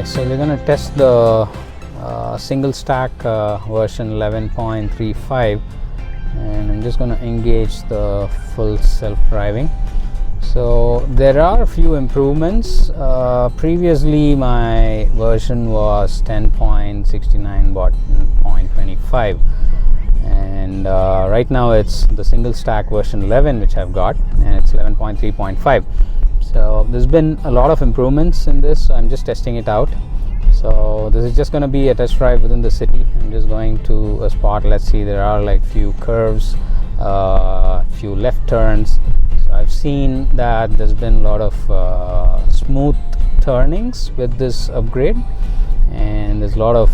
Okay, so we're going to test the single stack version 11.35, and I'm just going to engage the full self-driving. So there are a few improvements. Previously my version was 10.69.25, and right now it's the single stack version 11 which I've got, and it's 11.3.5. so there's been a lot of improvements in this, so I'm just testing it out. So this is just going to be a test drive within the city. I'm just going to a spot. Let's see, there are like few curves, few left turns. So I've seen that there's been a lot of smooth turnings with this upgrade, and there's a lot of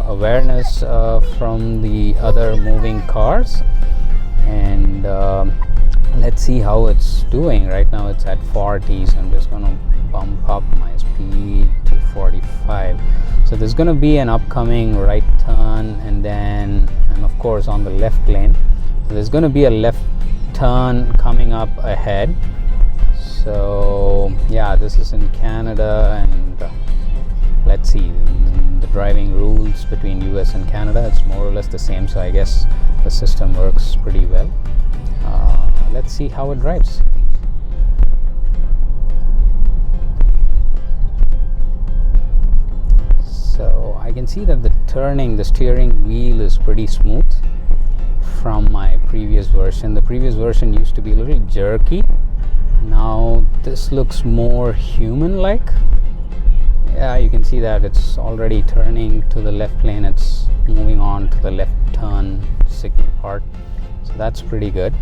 awareness from the other moving cars. And let's see how it's doing. Right now it's at 40, so I'm just going to bump up my speed to 45. So there's going to be an upcoming right turn, and then I'm of course on the left lane. So there's going to be a left turn coming up ahead. So yeah, this is in Canada, and let's see, the driving rules between US and Canada, it's more or less the same, so I guess the system works pretty well. Let's see how it drives. So I can see that the steering wheel is pretty smooth from my previous version. The previous version used to be a little jerky. Now this looks more human-like. Yeah, you can see that it's already turning to the left lane. It's moving on to the left turn signal part. So that's pretty good.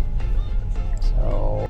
So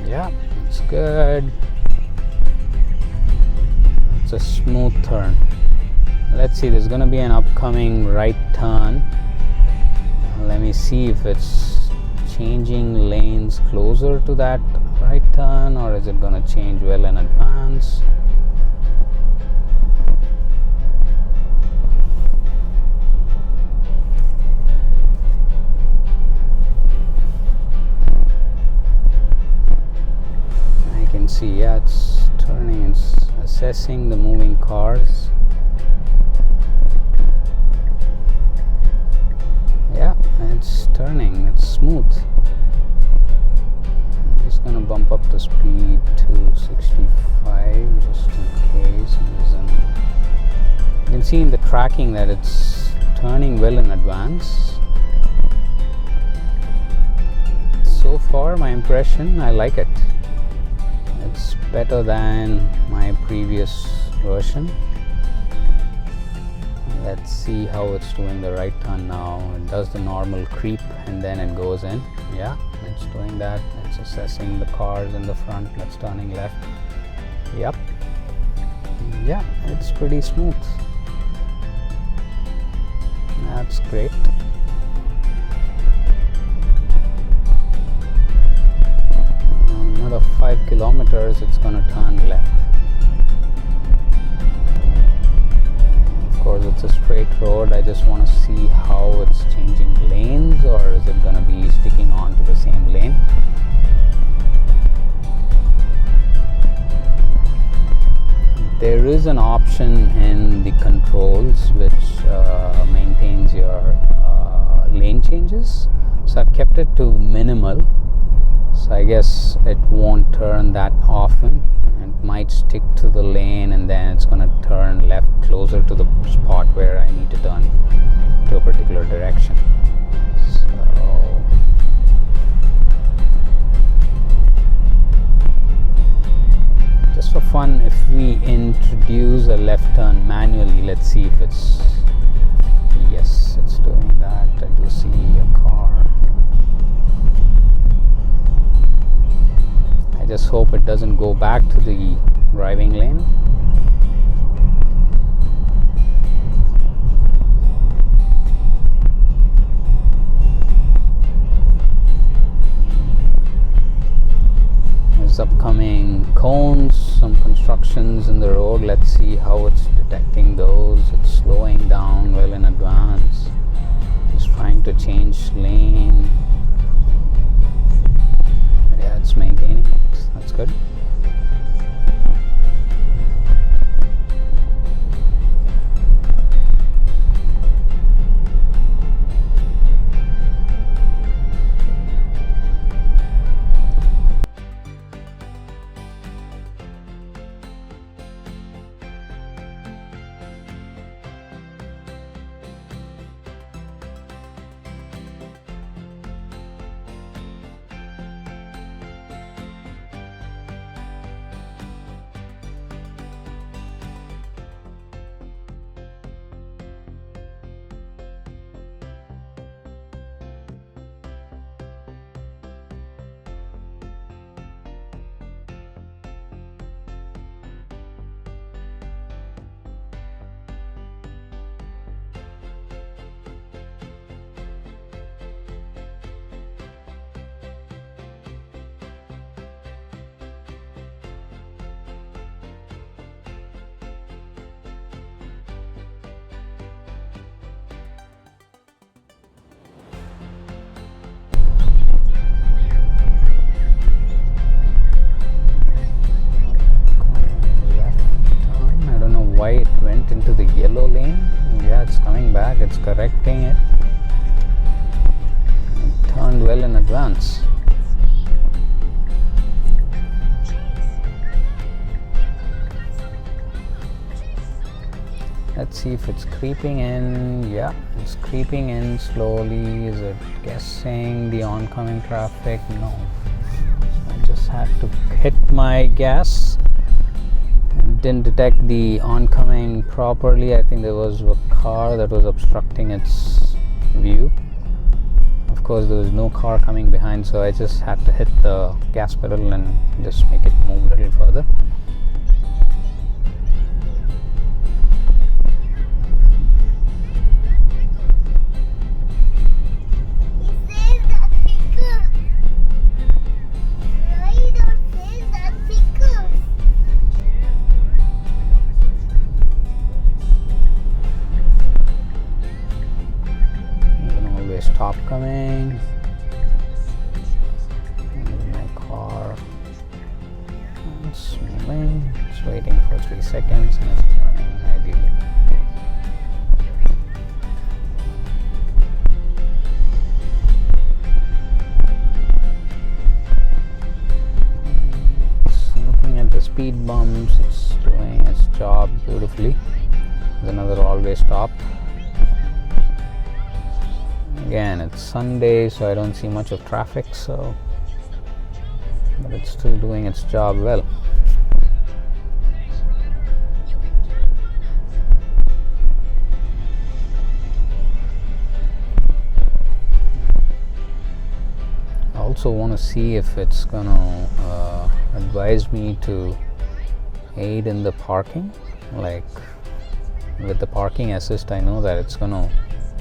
yeah, it's good. It's a smooth turn. Let's see, there's going to be an upcoming right turn. Let me see if it's changing lanes closer to that right turn, or is it going to change well in advance. See, yeah, it's turning, it's assessing the moving cars. Yeah, it's turning, it's smooth. I'm just gonna bump up the speed to 65 just in case. You can see in the tracking that it's turning well in advance. So far, my impression, I like it. It's better than my previous version. Let's see how it's doing the right turn now. It does the normal creep and then it goes in. Yeah, it's doing that. It's assessing the cars in the front. It's turning left. Yep. Yeah, it's pretty smooth. That's great. another 5 kilometers it's gonna turn left. Of course it's a straight road. I just want to see how it's changing lanes, or is it gonna be sticking on to the same lane. There is an option in the controls which maintains your lane changes, so I've kept it to minimal, so I guess it won't turn that often. It might stick to the lane and then it's going to turn left closer to the spot where I need to turn to a particular direction. So just for fun, if we introduce a left turn manually, let's see if it's, yes, it's doing that. I do see a car. I just hope it doesn't go back to the driving lane. There's upcoming cones, some constructions in the road. Let's see how it's detecting those. It's slowing down well in advance. It's trying to change lane. Yeah, it's maintaining it. That's good. Why it went into the yellow lane. Yeah, it's coming back, it's correcting it. It turned well in advance. Let's see if it's creeping in. Yeah, it's creeping in slowly. Is it guessing the oncoming traffic? No. I just had to hit my gas. Didn't detect the oncoming properly. I think there was a car that was obstructing its view. Of course there was no car coming behind, so I just had to hit the gas pedal and just make it move a little further. Stop coming. My car is moving. It's waiting for 3 seconds and it's turning ideally. Looking at the speed bumps, it's doing its job beautifully. There's another always stop. Again, it's Sunday, so I don't see much of traffic, but it's still doing its job well. I also want to see if it's gonna advise me to aid in the parking. Like with the parking assist, I know that it's gonna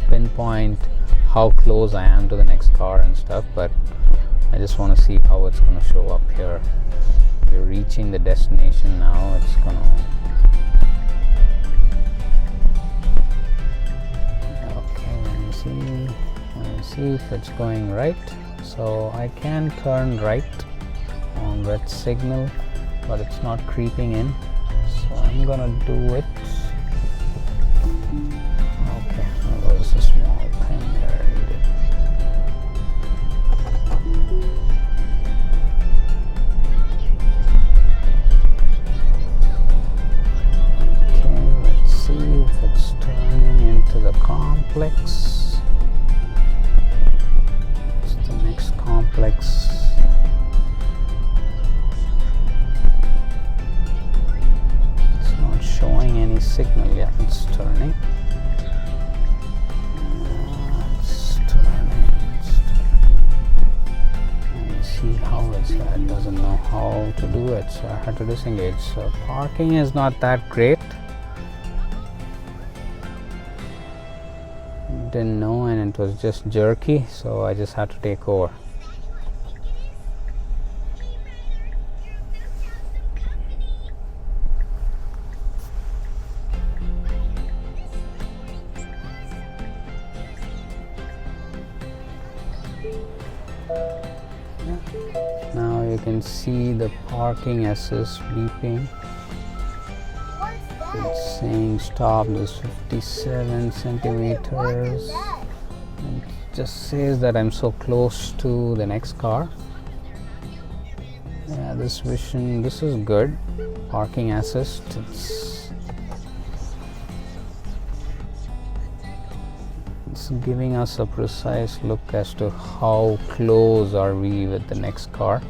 pinpoint how close I am to the next car and stuff, but I just want to see how it's going to show up here. We're reaching the destination now. It's going to, okay, let me see if it's going right. So I can turn right on red signal, but it's not creeping in, so I'm gonna do it. Okay, well, there was a small thing there. Okay, let's see if it's turning into the complex. It's the next complex. Showing any signal yet. It's turning. It's turning. Let me see how it's. It doesn't know how to do it, so I had to disengage. So parking is not that great. Didn't know, and it was just jerky, so I just had to take over. Now you can see the parking assist beeping. It's saying stop. This 57 centimeters. It just says that I'm so close to the next car. Yeah, this vision, this is good. Parking assist. It's giving us a precise look as to how close are we with the next car.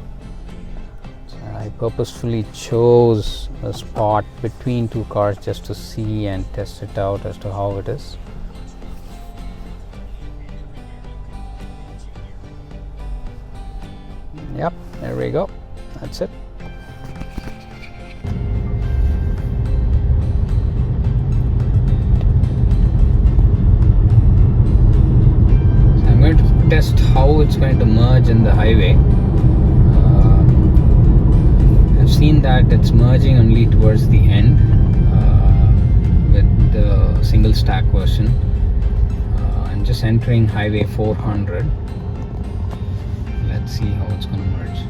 So I purposefully chose a spot between two cars just to see and test it out as to how it is. Yep, there we go. That's it. Test how it's going to merge in the highway. I've seen that it's merging only towards the end with the single stack version. I'm just entering highway 400. Let's see how it's going to merge.